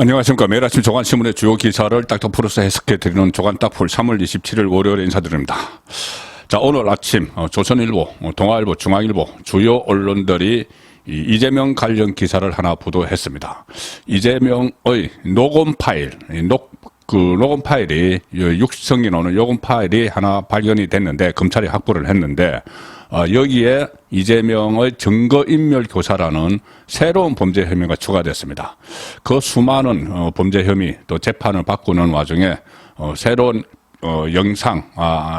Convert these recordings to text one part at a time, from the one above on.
안녕하십니까. 매일 아침 조간신문의 주요 기사를 딱딱풀어서 해석해드리는 조간딱풀 3월 27일 월요일에 인사드립니다. 자, 오늘 아침 조선일보, 동아일보, 중앙일보 주요 언론들이 이재명 관련 기사를 하나 보도했습니다. 이재명의 녹음 파일, 녹음 파일이 육성이 나오는 녹음 파일이 하나 발견이 됐는데 검찰이 확보를 했는데 여기에 이재명의 증거인멸 교사라는 새로운 범죄 혐의가 추가됐습니다. 그 수많은 범죄 혐의 또 재판을 바꾸는 와중에 새로운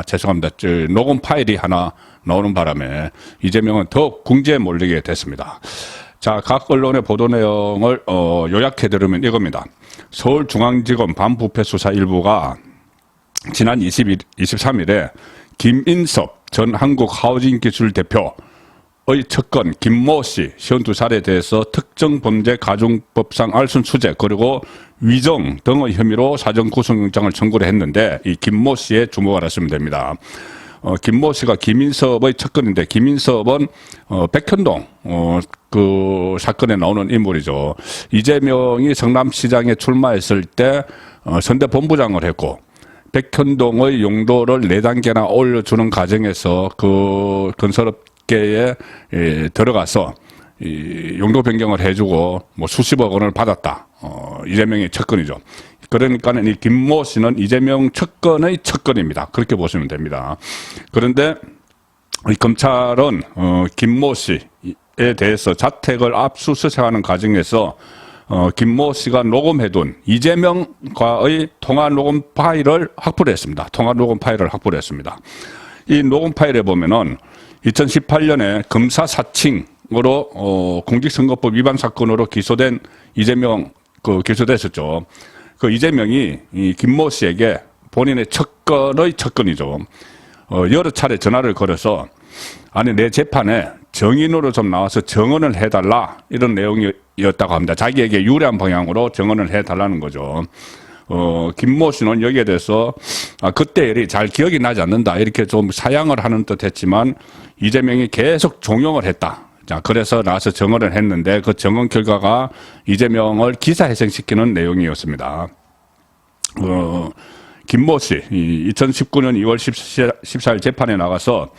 죄송합니다. 녹음 파일이 하나 나오는 바람에 이재명은 더욱 궁지에 몰리게 됐습니다. 자, 각 언론의 보도 내용을 요약해드리면 이겁니다. 서울중앙지검 반부패수사 일부가 지난 23일에 김인섭 전 한국하우징기술대표의 측근 김모 씨 52살에 대해서 특정범죄가중법상 알선수재 그리고 위정 등의 혐의로 사전구속영장을 청구를 했는데 이 김모 씨의 주목을 하시면 됩니다. 김모 씨가 김인섭의 측근인데 김인섭은 백현동 그 사건에 나오는 인물이죠. 이재명이 성남시장에 출마했을 때 선대본부장을 했고 백현동의 용도를 4단계나 올려주는 과정에서 그 건설업계에 들어가서 용도 변경을 해주고 뭐 수십억 원을 받았다. 이재명의 측근이죠. 그러니까는 이 김모 씨는 이재명 측근의 측근입니다. 그렇게 보시면 됩니다. 그런데 이 검찰은 김모 씨에 대해서 자택을 압수수색하는 과정에서 김모 씨가 녹음해둔 이재명과의 통화 녹음 파일을 확보를 했습니다. 통화 녹음 파일을 확보를 했습니다. 이 녹음 파일에 보면은 2018년에 검사 사칭으로 공직선거법 위반 사건으로 기소된 이재명 기소됐었죠. 그 이재명이 이 김모 씨에게 본인의 측근의 측근이죠. 여러 차례 전화를 걸어서 아니 내 재판에 정인으로 좀 나와서 정언을 해달라 이런 내용이었다고 합니다. 자기에게 유리한 방향으로 정언을 해달라는 거죠. 김모 씨는 여기에 대해서 그때 일이 잘 기억이 나지 않는다 이렇게 좀 사양을 하는 듯 했지만 이재명이 계속 종용을 했다. 자, 그래서 나와서 정언을 했는데 그 정언 결과가 이재명을 기사회생시키는 내용이었습니다. 김모 씨, 2019년 2월 14일 재판에 나가서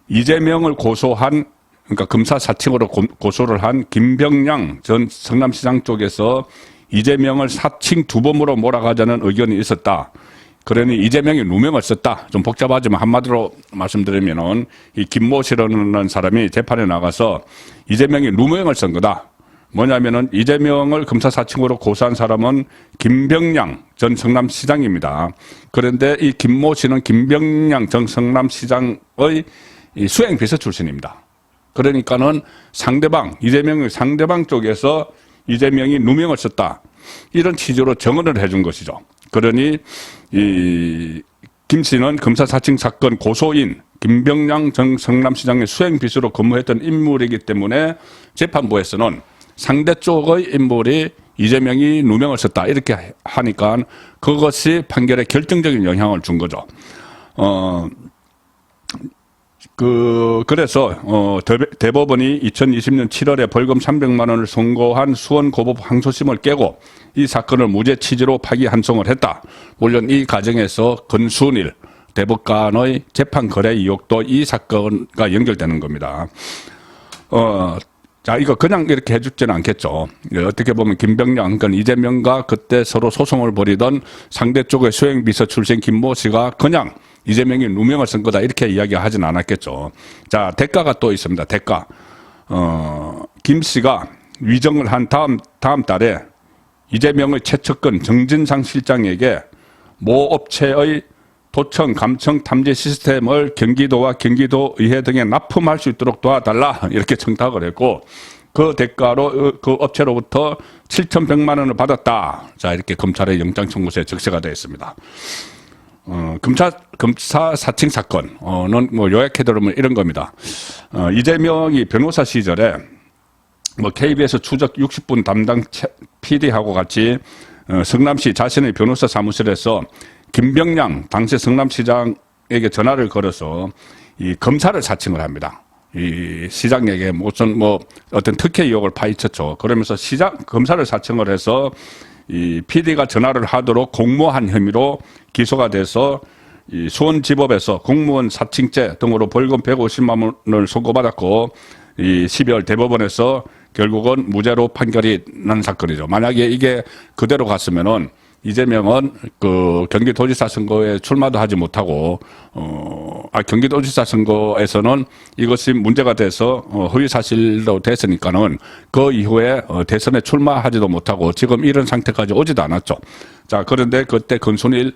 이재명을 고소한, 그러니까 검사 사칭으로 고소를 한 김병량 전 성남시장 쪽에서 이재명을 사칭 2범으로 몰아가자는 의견이 있었다. 그러니 이재명이 누명을 썼다. 좀 복잡하지만 한마디로 말씀드리면은 이 김모 씨라는 사람이 재판에 나가서 이재명이 누명을 쓴 거다. 뭐냐면은 이재명을 검사 사칭으로 고소한 사람은 김병량 전 성남시장입니다. 그런데 이 김모 씨는 김병량 전 성남시장의 이 수행비서 출신입니다. 그러니까는 이재명의 상대방 쪽에서 이재명이 누명을 썼다. 이런 취지로 정언을 해준 것이죠. 그러니 김 씨는 검사 사칭 사건 고소인 김병량 전 성남시장의 수행비서로 근무했던 인물이기 때문에 재판부에서는 상대 쪽의 인물이 이재명이 누명을 썼다 이렇게 하니까 그것이 판결에 결정적인 영향을 준 거죠. 그래서 대법원이 2020년 7월에 벌금 300만 원을 선고한 수원고법 항소심을 깨고 이 사건을 무죄 취지로 파기환송을 했다. 물론 이 과정에서 권순일 대법관의 재판 거래 의혹도 이 사건과 연결되는 겁니다. 자, 이거 그냥 이렇게 해주지는 않겠죠. 어떻게 보면 김병량, 그러니까 이재명과 그때 서로 소송을 벌이던 상대 쪽의 수행비서 출신 김모 씨가 그냥 이재명이 누명을 쓴 거다 이렇게 이야기하진 않았겠죠. 자, 대가가 또 있습니다. 대가. 김 씨가 위정을 한 다음 달에 이재명의 최측근 정진상 실장에게 모 업체의 도청, 감청, 탐지 시스템을 경기도와 경기도의회 등에 납품할 수 있도록 도와달라 이렇게 청탁을 했고 그 대가로 그 업체로부터 7,100만 원을 받았다. 자, 이렇게 검찰의 영장 청구서에 적시가 되어 있습니다. 검사 사칭 사건은 뭐 요약해드리면 이런 겁니다. 이재명이 변호사 시절에 뭐 KBS 추적 60분 담당 PD하고 같이 성남시 자신의 변호사 사무실에서 김병량 당시 성남시장에게 전화를 걸어서 이 검사를 사칭을 합니다. 이 시장에게 무슨 어떤 특혜 의혹을 파헤쳤죠. 그러면서 검사를 사칭을 해서 이 PD가 전화를 하도록 공모한 혐의로 기소가 돼서 이 수원지법에서 공무원 사칭죄 등으로 벌금 150만 원을 선고받았고 이 12월 대법원에서 결국은 무죄로 판결이 난 사건이죠. 만약에 이게 그대로 갔으면은 이재명은 그 경기도지사 선거에 출마도 하지 못하고 경기도지사 선거에서는 이것이 문제가 돼서 허위 사실로 됐으니까는 그 이후에 대선에 출마하지도 못하고 지금 이런 상태까지 오지도 않았죠. 자, 그런데 그때 건순일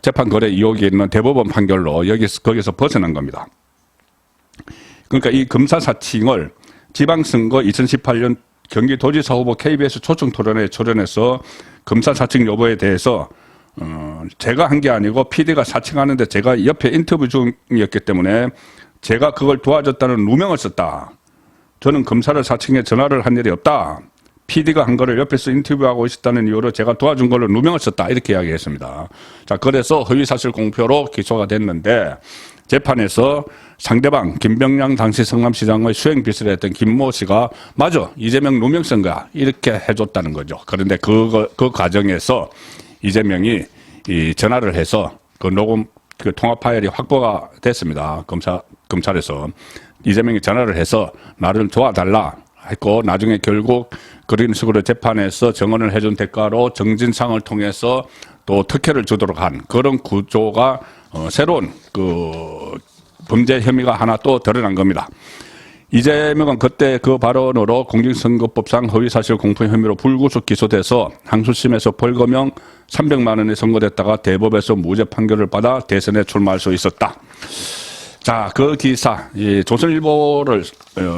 재판 거래 의혹이 있는 대법원 판결로 거기서 벗어난 겁니다. 그러니까 이 검사 사칭을 지방선거 2018년 경기도지사 후보 KBS 초청 토론회에 출연해서 검사 사칭 여부에 대해서 제가 한 게 아니고 PD가 사칭하는데 제가 옆에 인터뷰 중이었기 때문에 제가 그걸 도와줬다는 누명을 썼다. 저는 검사를 사칭해 전화를 한 일이 없다. PD가 한 거를 옆에서 인터뷰하고 있었다는 이유로 제가 도와준 걸로 누명을 썼다. 이렇게 이야기했습니다. 자, 그래서 허위사실 공표로 기소가 됐는데 재판에서 상대방 김병량 당시 성남시장의 수행비서를 했던 김모 씨가 맞아, 이재명 누명 쓴 거야. 이렇게 해줬다는 거죠. 그런데 그 과정에서 이재명이 이 전화를 해서 그 녹음 그 통화 파일이 확보가 됐습니다. 검찰에서 이재명이 전화를 해서 나를 도와달라 했고 나중에 결국 그런 식으로 재판에서 정언을 해준 대가로 정진상을 통해서 또 특혜를 주도록 한 그런 구조가 새로운 그 범죄 혐의가 하나 또 드러난 겁니다. 이재명은 그때 그 발언으로 공직선거법상 허위사실 공표 혐의로 불구속 기소돼서 항소심에서 벌금형 300만 원이 선고됐다가 대법에서 무죄 판결을 받아 대선에 출마할 수 있었다. 자, 그 기사, 이 조선일보를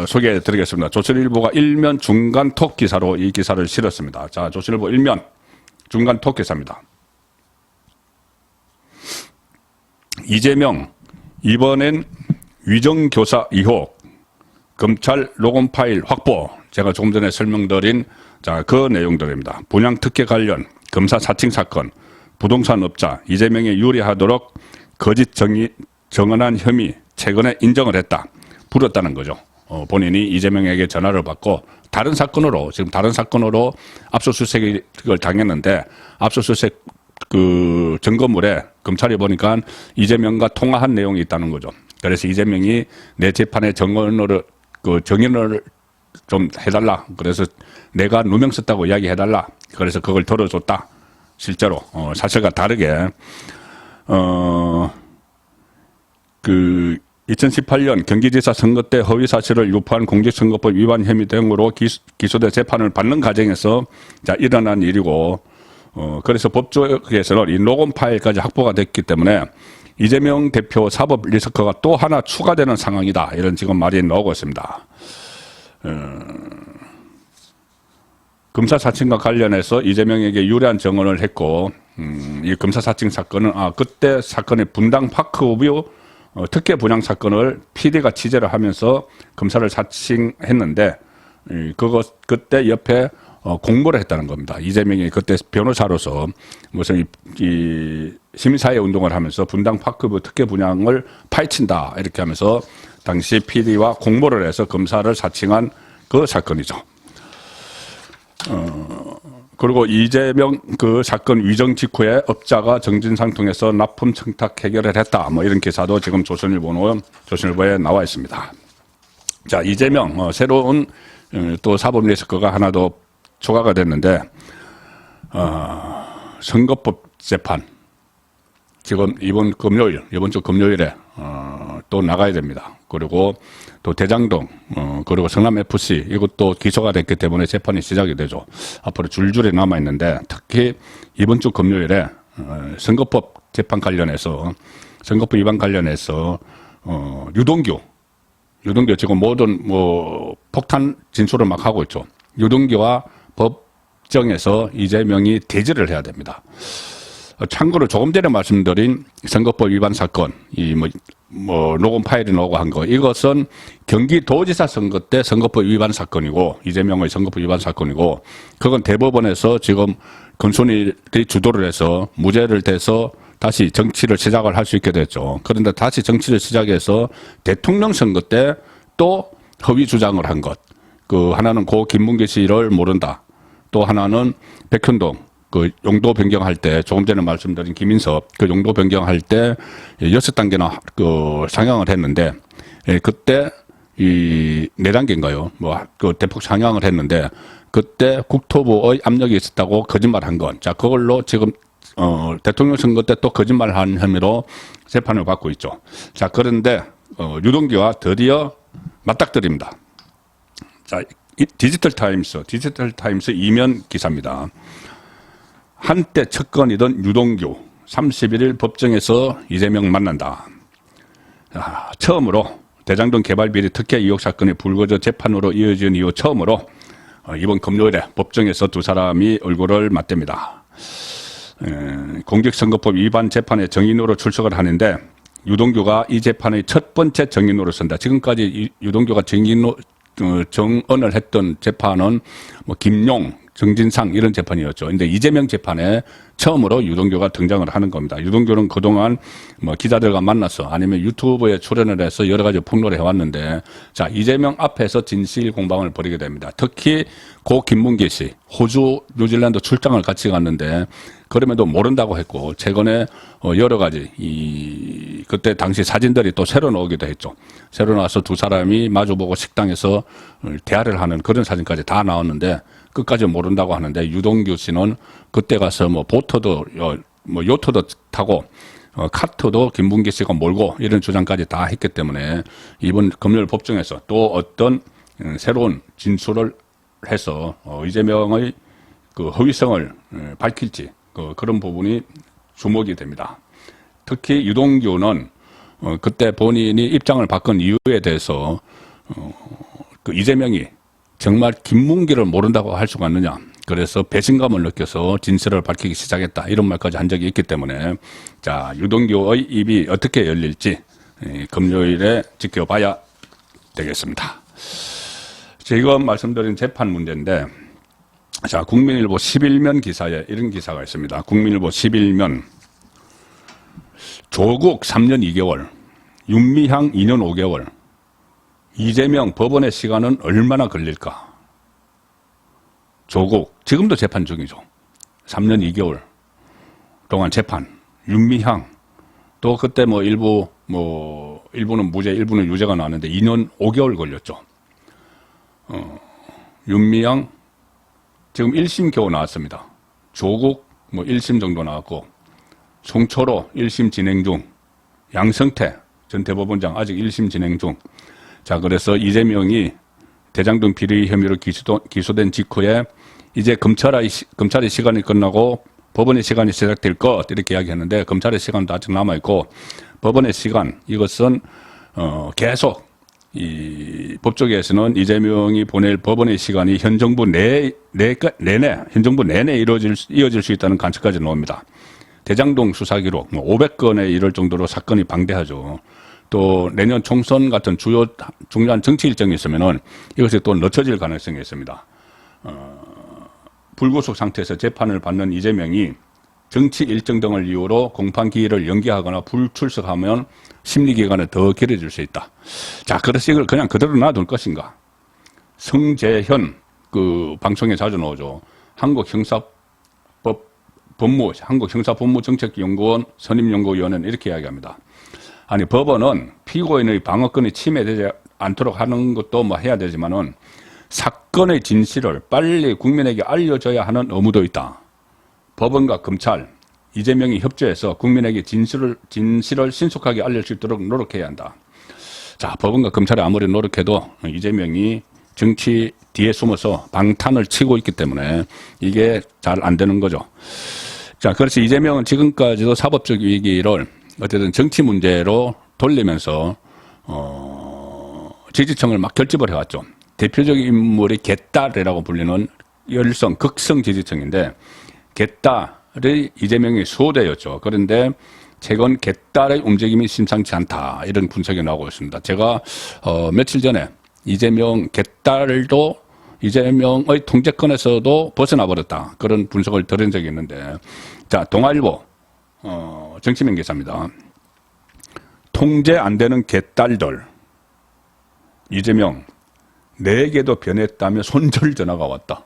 소개해 드리겠습니다. 조선일보가 일면 중간 톡 기사로 이 기사를 실었습니다. 자, 조선일보 일면 중간 톡 기사입니다. 이재명, 이번엔 위정교사 의혹, 검찰 녹음 파일 확보. 제가 조금 전에 설명드린 자, 그 내용들입니다. 분양 특혜 관련, 검사 사칭 사건, 부동산 업자, 이재명에 유리하도록 거짓 정언한 혐의 최근에 인정을 했다. 불었다는 거죠. 본인이 이재명에게 전화를 받고 다른 사건으로 압수수색을 당했는데 압수수색 그 증거물에 검찰이 보니까 이재명과 통화한 내용이 있다는 거죠. 그래서 이재명이 내 재판에 정언을 좀 해달라. 그래서 내가 누명 썼다고 이야기해달라. 그래서 그걸 들어줬다. 실제로 사실과 다르게 2018년 경기지사 선거 때 허위 사실을 유포한 공직선거법 위반 혐의 등으로 기소돼 재판을 받는 과정에서 일어난 일이고, 그래서 법조에서는 이 녹음 파일까지 확보가 됐기 때문에 이재명 대표 사법 리스크가 또 하나 추가되는 상황이다. 이런 지금 말이 나오고 있습니다. 검사 사칭과 관련해서 이재명에게 유리한 정언을 했고, 이 검사 사칭 사건은 그때 사건의 분당 파크뷰 특혜 분양 사건을 PD가 취재를 하면서 검사를 사칭했는데 그때 옆에 공모를 했다는 겁니다. 이재명이 그때 변호사로서 무슨 이 시민사회 운동을 하면서 분당 파크뷰 특혜 분양을 파헤친다 이렇게 하면서 당시 PD와 공모를 해서 검사를 사칭한 그 사건이죠. 그리고 이재명 그 사건 위정 직후에 업자가 정진상 통해서 납품 청탁 해결을 했다. 뭐 이런 기사도 지금 조선일보에 나와 있습니다. 자, 이재명 새로운 또 사법 리스크가 하나 더 추가가 됐는데 선거법 재판 지금 이번 주 금요일에 또 나가야 됩니다. 그리고 또 대장동 그리고 성남FC 이것도 기소가 됐기 때문에 재판이 시작이 되죠. 앞으로 줄줄이 남아 있는데 특히 이번 주 금요일에 선거법 재판 관련해서 선거법 위반 관련해서 유동규 지금 모든 폭탄 진술을 막 하고 있죠. 유동규와 법정에서 이재명이 대峙를 해야 됩니다. 참고로 조금 전에 말씀드린 선거법 위반 사건, 녹음 파일이 나오고 한 거, 이것은 경기도지사 선거 때 선거법 위반 사건이고, 이재명의 선거법 위반 사건이고, 그건 대법원에서 지금 건순일이 주도를 해서 무죄를 돼서 다시 정치를 시작을 할 수 있게 됐죠. 그런데 다시 정치를 시작해서 대통령 선거 때 또 허위 주장을 한 것. 그 하나는 고 김문기 씨를 모른다. 또 하나는 백현동 그 용도 변경할 때 조금 전에 말씀드린 김인섭 그 용도 변경할 때 6단계나 그 상향을 했는데 예, 그때 이 4단계인가요? 뭐 그 대폭 상향을 했는데 그때 국토부의 압력이 있었다고 거짓말한 건. 자, 그걸로 지금 대통령 선거 때 또 거짓말한 혐의로 재판을 받고 있죠. 자, 그런데 유동규가 드디어 맞닥뜨립니다. 자, 디지털 타임스 이면 기사입니다. 한때 측근이던 유동규 31일 법정에서 이재명 만난다. 자, 처음으로 대장동 개발 비리 특혜 의혹 사건이 불거져 재판으로 이어진 이후 처음으로 이번 금요일에 법정에서 두 사람이 얼굴을 맞댑니다. 공직선거법 위반 재판에 정인으로 출석을 하는데 유동규가 이 재판의 첫 번째 정인으로 선다. 지금까지 유동규가 정언을 했던 재판은 뭐 김용, 정진상 이런 재판이었죠. 근데 이재명 재판에 처음으로 유동규가 등장을 하는 겁니다. 유동규는 그동안 뭐 기자들과 만나서 아니면 유튜브에 출연을 해서 여러 가지 폭로를 해왔는데 자, 이재명 앞에서 진실 공방을 벌이게 됩니다. 특히 고 김문기 씨, 호주, 뉴질랜드 출장을 같이 갔는데 그럼에도 모른다고 했고 최근에 여러 가지 그때 당시 사진들이 또 새로 나오기도 했죠. 새로 나와서 두 사람이 마주보고 식당에서 대화를 하는 그런 사진까지 다 나왔는데 끝까지 모른다고 하는데 유동규 씨는 그때 가서 뭐 보트도 뭐 요트도 타고 카트도 김문기 씨가 몰고 이런 주장까지 다 했기 때문에 이번 금요일 법정에서 또 어떤 새로운 진술을 해서 이재명의 그 허위성을 밝힐지 그런 부분이 주목이 됩니다. 특히 유동규는 그때 본인이 입장을 바꾼 이유에 대해서 그 이재명이 정말 김문기를 모른다고 할 수가 있느냐. 그래서 배신감을 느껴서 진실을 밝히기 시작했다. 이런 말까지 한 적이 있기 때문에 자, 유동규의 입이 어떻게 열릴지 금요일에 지켜봐야 되겠습니다. 지금 말씀드린 재판 문제인데 자, 국민일보 11면 기사에 이런 기사가 있습니다. 국민일보 11면 조국 3년 2개월, 윤미향 2년 5개월, 이재명 법원의 시간은 얼마나 걸릴까? 조국 지금도 재판 중이죠. 3년 2개월 동안 재판. 윤미향 또 그때 뭐 일부는 무죄, 일부는 유죄가 나왔는데 2년 5개월 걸렸죠. 윤미향 지금 1심 겨우 나왔습니다. 조국 뭐 1심 정도 나왔고 송철호 1심 진행 중, 양성태 전 대법원장 아직 1심 진행 중. 자, 그래서 이재명이 대장동 비리 혐의로 기소된 직후에 이제 검찰의 시간이 끝나고 법원의 시간이 시작될 것 이렇게 이야기했는데 검찰의 시간도 아직 남아있고 법원의 시간 이것은 계속 이 법조계에서는 이재명이 보낼 법원의 시간이 현 정부 내내 이어질 수 있다는 관측까지 나옵니다. 대장동 수사 기록 500건에 이를 정도로 사건이 방대하죠. 또 내년 총선 같은 중요한 정치 일정이 있으면은 이것이 또 늦춰질 가능성이 있습니다. 불구속 상태에서 재판을 받는 이재명이 정치 일정 등을 이유로 공판 기일을 연기하거나 불출석하면 심리기간이 더 길어질 수 있다. 자, 그래서 이걸 그냥 그대로 놔둘 것인가? 성재현 그 방송에 자주 나오죠. 한국형사법무정책연구원 선임연구위원회는 이렇게 이야기합니다. 아니, 법원은 피고인의 방어권이 침해되지 않도록 하는 것도 뭐 해야 되지만은 사건의 진실을 빨리 국민에게 알려줘야 하는 의무도 있다. 법원과 검찰, 이재명이 협조해서 국민에게 진실을 신속하게 알릴 수 있도록 노력해야 한다. 자, 법원과 검찰이 아무리 노력해도 이재명이 정치 뒤에 숨어서 방탄을 치고 있기 때문에 이게 잘 안 되는 거죠. 자, 그래서 이재명은 지금까지도 사법적 위기를 어쨌든 정치 문제로 돌리면서 지지층을 막 결집을 해왔죠. 대표적인 인물이 개딸이라고 불리는 극성 지지층인데 개딸이 이재명의 수호대였죠. 그런데 최근 개딸의 움직임이 심상치 않다 이런 분석이 나오고 있습니다. 제가 며칠 전에 이재명 개딸도 이재명의 통제권에서도 벗어나 버렸다 그런 분석을 들은 적이 있는데 자, 동아일보 정치면 기사입니다. 통제 안 되는 개딸들 이재명 내게도 변했다며 손절 전화가 왔다.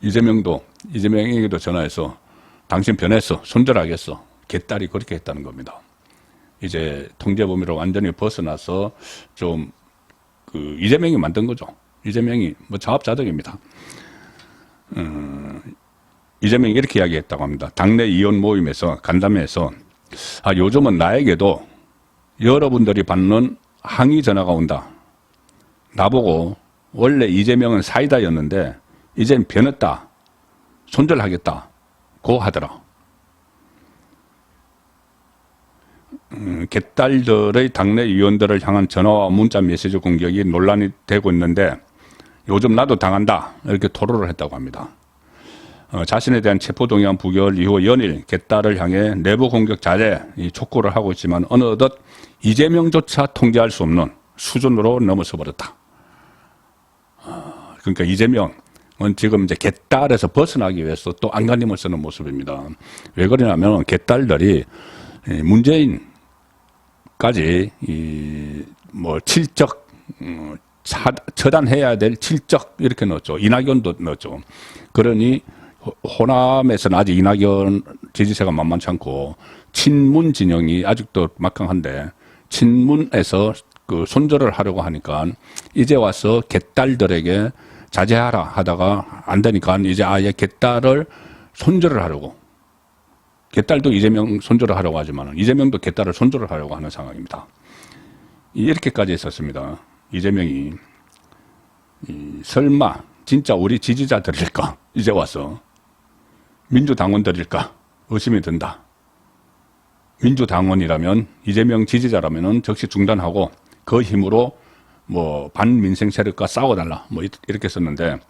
이재명에게도 전화해서 당신 변했어. 손절하겠어. 개딸이 그렇게 했다는 겁니다. 이제 통제 범위로 완전히 벗어나서 좀 이재명이 만든 거죠. 이재명이 뭐 자업자득입니다. 이재명이 이렇게 이야기했다고 합니다. 당내 의원 모임에서 간담회에서 요즘은 나에게도 여러분들이 받는 항의 전화가 온다. 나보고 원래 이재명은 사이다였는데 이젠 변했다. 손절하겠다. 고 하더라. 개딸들의 당내 의원들을 향한 전화와 문자 메시지 공격이 논란이 되고 있는데 요즘 나도 당한다. 이렇게 토로를 했다고 합니다. 자신에 대한 체포동의안 부결 이후 연일 개딸을 향해 내부 공격 자제 촉구를 하고 있지만 어느덧 이재명조차 통제할 수 없는 수준으로 넘어서 버렸다. 그러니까 이재명은 지금 이제 개딸에서 벗어나기 위해서 또 안간힘을 쓰는 모습입니다. 왜 그러냐면 개딸들이 문재인까지 뭐 칠적 처단해야 될 칠적 이렇게 넣었죠. 이낙연도 넣었죠. 그러니 호남에서는 아직 이낙연 지지세가 만만치 않고 친문 진영이 아직도 막강한데 친문에서 손절을 하려고 하니까 이제 와서 개딸들에게 자제하라 하다가 안 되니까 이제 아예 개딸을 손절을 하려고. 개딸도 이재명 손절을 하려고 하지만 이재명도 개딸을 손절을 하려고 하는 상황입니다. 이렇게까지 있었습니다. 이재명이 설마 진짜 우리 지지자들일까? 이제 와서 민주당원들일까? 의심이 든다. 민주당원이라면 이재명 지지자라면은 즉시 중단하고 그 힘으로 뭐 반민생 세력과 싸워달라 뭐 이렇게 썼는데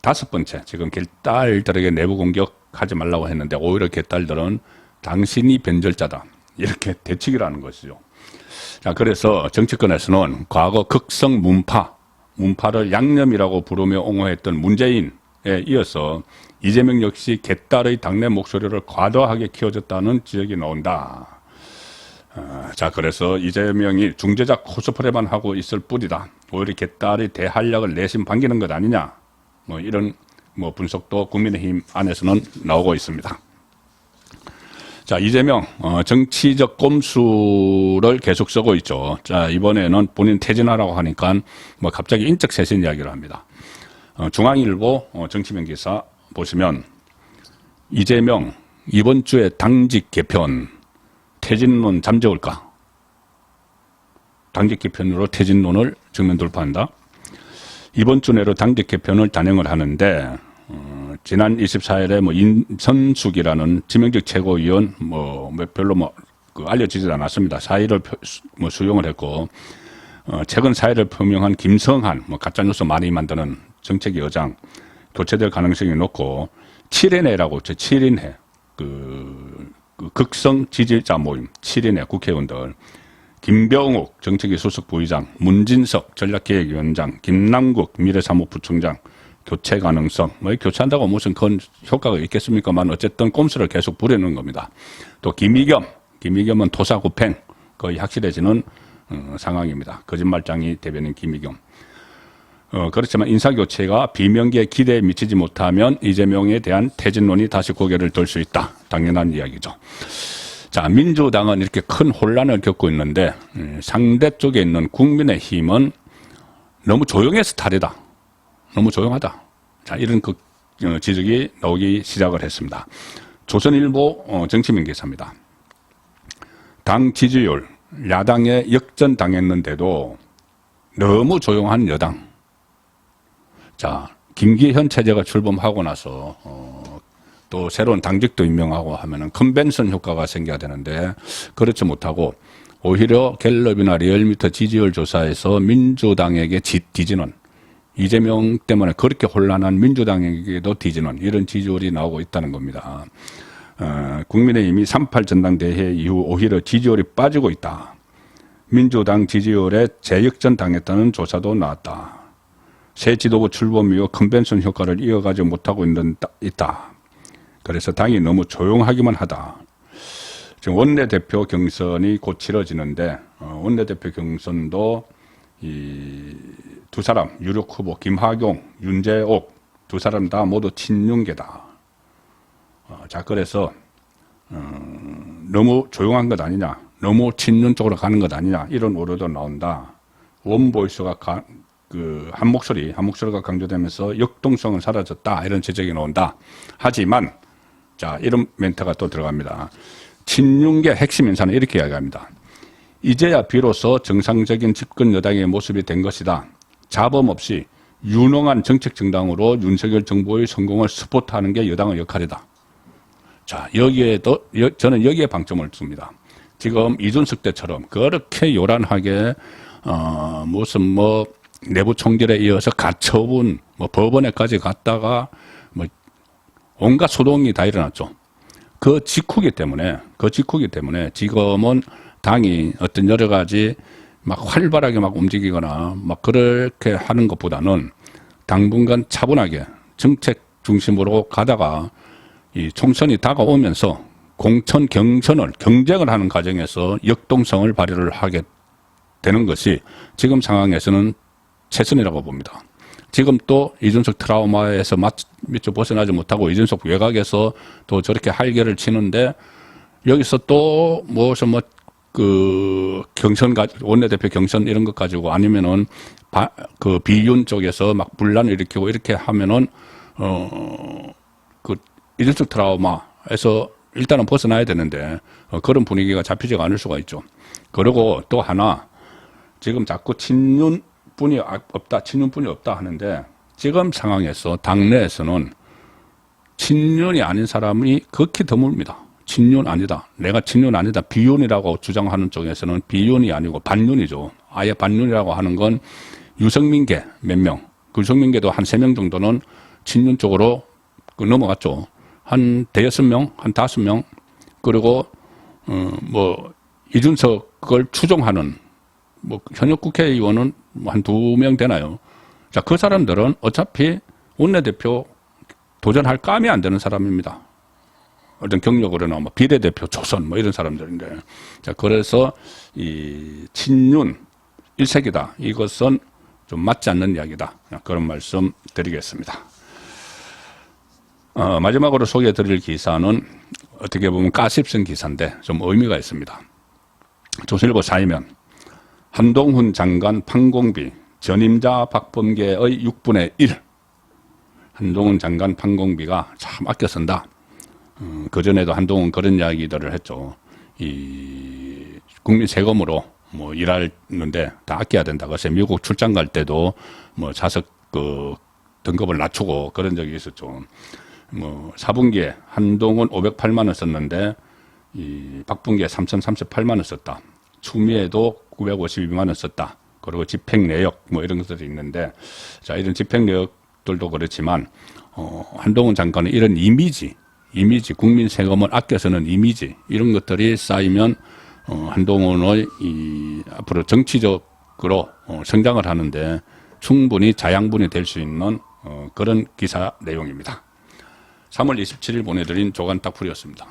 다섯 번째 지금 개딸들에게 내부 공격하지 말라고 했는데 오히려 개딸들은 당신이 변절자다 이렇게 대치기라는 것이죠. 자, 그래서 정치권에서는 과거 극성 문파를 양념이라고 부르며 옹호했던 문재인에 이어서 이재명 역시 개딸의 당내 목소리를 과도하게 키워줬다는 지적이 나온다. 자, 그래서 이재명이 중재자 코스프레만 하고 있을 뿐이다. 오히려 개딸이 대한력을 내심 반기는 것 아니냐. 뭐 이런 뭐 분석도 국민의힘 안에서는 나오고 있습니다. 자, 이재명 정치적 꼼수를 계속 쓰고 있죠. 자, 이번에는 본인 퇴진하라고 하니까 뭐 갑자기 인적 쇄신 이야기를 합니다. 중앙일보 정치면 기사 보시면 이재명 이번 주에 당직 개편 퇴진론 잠재울까? 당직 개편으로 퇴진론을 정면 돌파한다. 이번 주 내로 당직 개편을 단행을 하는데 지난 24일에 뭐 인선숙이라는 지명직 최고위원 별로 알려지지 않았습니다. 사의를 수용을 했고 최근 사의를 표명한 김성한 가짜뉴스 많이 만드는 정책위 의장 교체될 가능성이 높고 7인회라고 7인회 극성 지지자 모임 7인회 국회의원들 김병욱 정책위 수석 부의장, 문진석 전략기획위원장, 김남국 미래사무부총장 교체 가능성, 교체한다고 무슨 그런 효과가 있겠습니까만 어쨌든 꼼수를 계속 부리는 겁니다. 또 김의겸은 토사구팽 거의 확실해지는 상황입니다. 거짓말장이 대변인 김의겸. 그렇지만 인사교체가 비명계의 기대에 미치지 못하면 이재명에 대한 퇴진론이 다시 고개를 들 수 있다. 당연한 이야기죠. 자, 민주당은 이렇게 큰 혼란을 겪고 있는데 상대 쪽에 있는 국민의힘은 너무 조용해서 탈이다. 너무 조용하다. 자, 이런 지적이 나오기 시작을 했습니다. 조선일보 정치면 기사입니다. 당 지지율, 야당에 역전당했는데도 너무 조용한 여당. 자, 김기현 체제가 출범하고 나서 또 새로운 당직도 임명하고 하면은 컨벤션 효과가 생겨야 되는데 그렇지 못하고 오히려 갤럽이나 리얼미터 지지율 조사에서 민주당에게 뒤지는 이재명 때문에 그렇게 혼란한 민주당에게도 뒤지는 이런 지지율이 나오고 있다는 겁니다. 국민의힘이 3.8 전당대회 이후 오히려 지지율이 빠지고 있다. 민주당 지지율에 재역전 당했다는 조사도 나왔다. 새 지도부 출범 이후 컨벤션 효과를 이어가지 못하고 있다. 그래서 당이 너무 조용하기만 하다. 지금 원내대표 경선이 곧 치러지는데 원내대표 경선도 이 두 사람 유력 후보 김학용, 윤재옥 두 사람 다 모두 친윤계다. 자, 그래서 너무 조용한 것 아니냐, 너무 친윤 쪽으로 가는 것 아니냐, 이런 우려도 나온다. 원보이스가 한 목소리가 강조되면서 역동성은 사라졌다, 이런 지적이 나온다. 하지만 자, 이런 멘트가 또 들어갑니다. 친윤계 핵심 인사는 이렇게 이야기합니다. 이제야 비로소 정상적인 집권 여당의 모습이 된 것이다. 자범 없이 유능한 정책 정당으로 윤석열 정부의 성공을 스포트하는 게 여당의 역할이다. 자, 저는 여기에 방점을 둡니다. 지금 이준석 때처럼 그렇게 요란하게, 무슨 내부 총질에 이어서 가처분, 법원에까지 갔다가, 온갖 소동이 다 일어났죠. 그 직후기 때문에 지금은 당이 어떤 여러 가지 활발하게 움직이거나 그렇게 하는 것보다는 당분간 차분하게 정책 중심으로 가다가 이 총선이 다가오면서 공천 경쟁을 하는 과정에서 역동성을 발휘를 하게 되는 것이 지금 상황에서는 최선이라고 봅니다. 지금 또 이준석 트라우마에서 미처 벗어나지 못하고 이준석 외곽에서 또 저렇게 할개를 치는데, 여기서 또 원내대표 경선 이런 것 가지고, 아니면은 비윤 쪽에서 분란을 일으키고 이렇게 하면은 이준석 트라우마에서 일단은 벗어나야 되는데, 그런 분위기가 잡히지가 않을 수가 있죠. 그리고 또 하나, 지금 자꾸 친윤뿐이 없다 하는데, 지금 상황에서 당내에서는 친윤이 아닌 사람이 극히 드뭅니다. 친윤 아니다, 내가 친윤 아니다, 비윤이라고 주장하는 쪽에서는 비윤이 아니고 반윤이죠. 아예 반윤이라고 하는 건 유승민계 몇 명, 유승민계도 한 3명 정도는 친윤 쪽으로 넘어갔죠. 한 5명, 한 5명, 그리고 이준석을 추종하는 현역 국회의원은 한 2명 되나요? 자, 그 사람들은 어차피 원내대표 도전할 감이 안 되는 사람입니다. 어떤 경력으로나 비례대표 조선 이런 사람들인데, 자, 그래서 이 친윤 일색이다, 이것은 좀 맞지 않는 이야기다, 그런 말씀 드리겠습니다. 마지막으로 소개해 드릴 기사는 어떻게 보면 가십성 기사인데 좀 의미가 있습니다. 조선일보 4이면 한동훈 장관 판공비 전임자 박범계의 6분의 1. 한동훈 장관 판공비가 참 아껴 쓴다. 그전에도 한동훈 그런 이야기들을 했죠. 이 국민 세금으로 일하는데 다 아껴야 된다. 그래서 미국 출장 갈 때도 좌석 등급을 낮추고 그런 적이 있었죠. 4분기에 한동훈 508만 원 썼는데 이 박분기에 3,038만 원 썼다. 추미애도 952만 원 썼다. 그리고 집행 내역 이런 것들이 있는데, 자, 이런 집행 내역들도 그렇지만 한동훈 장관의 이런 이미지, 국민 세금을 아껴 쓰는 이미지, 이런 것들이 쌓이면 한동훈의 앞으로 정치적으로 성장을 하는데 충분히 자양분이 될 수 있는 그런 기사 내용입니다. 3월 27일 보내드린 조간딱풀이었습니다.